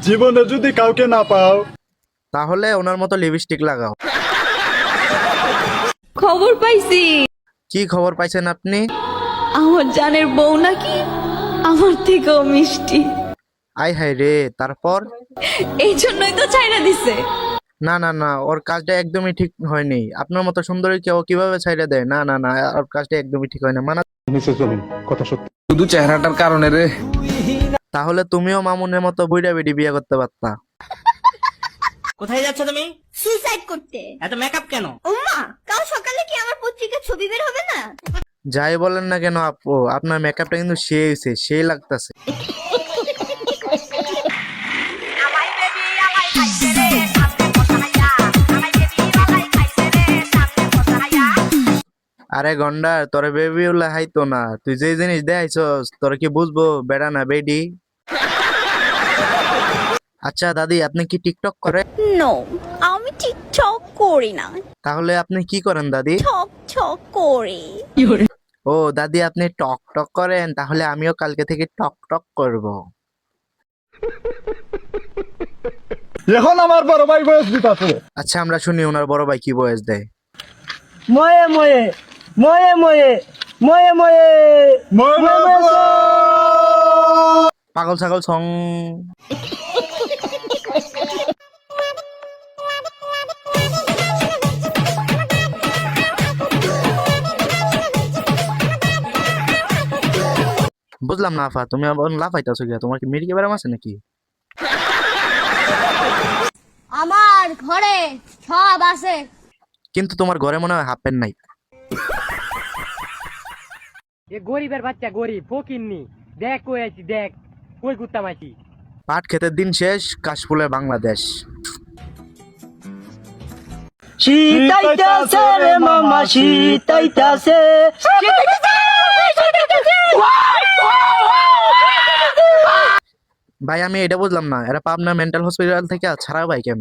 জীবনে যদি কাউকে না পাও তাহলে ওনার মতো লিপস্টিক লাগাও। খবর পাইছি কি খবর পাইছেন আপনি? আমার জানের বউ নাকি আমার থেকেও মিষ্টি, আই হাই রে, তারপর? এই জন্যই তো ছাইড়া দিছে। না না না, ওর কাজটা একদমই ঠিক হয়নি। আপনার মতো সুন্দরী কেউ কিভাবে ছাইড়া দেয়? না না না, ওর কাজটা একদমই ঠিক হয় না, মানা। শুধু চেহারাটার কারণে রে। তাহলে তুমিও মামুনের মতো বুইড়া বেডি বিয়ে করতে পারতা। কোথায় যাচ্ছ তুমি? সুইসাইড করতে। এত মেকআপ কেন? ওমা, কাল সকালে কি আমার পত্রিকার ছবি বের হবে না? যাই বলেন না কেন আপু, আপনার মেকআপটা কিন্তু সেই হয়েছে, সেই লাগতেছে। আরে গন্ডার, তোরে বেবি উল্লা হাইতো না, তুই যে জিনিস দেখাইছস তোরে কি বুঝবো বেড়া না বেডি? আচ্ছা দাদি, আপনি কি টিকটক করেন? নো, আমি টিকটক করি না, তাহলে আপনি কি করেন দাদি? ঠক ঠক করি। ও দাদি, আপনি টক টক করেন, তাহলে আমিও কালকে থেকে টক টক করব। এখন আমার বড় ভাই বয়স দিতাছে। আচ্ছা, আমরা শুনি ওনার বড় ভাই কি বয়স দেয়। ময়ে ময়ে ময়ে ময়ে ময়ে ময়ে পাগল ছাগল সং। বুঝলাম না আফা, তুমি আবার লাফাইতেছো গিয়া, তোমার কি মির্গি ব্যারাম আছে নাকি? আমার ঘরে সব আছে। কিন্তু তোমার ঘরে মনে হয় হাফ প্যান্ট নাই। এ গরিবের বাচ্চা গরিব ফকিন্নি, দেখ কই আছি, দেখ কই কুত্তাম আছি। পাট ক্ষেতের দিন শেষ, কাশফুলের বাংলাদেশ। শীতাইতাছে রে মামা শীতাইতাছে। ভাই আমি এটা বুঝলাম না, এরা পাবনা মেন্টাল হসপিটাল থেকে ছাড়া ভাই কেন?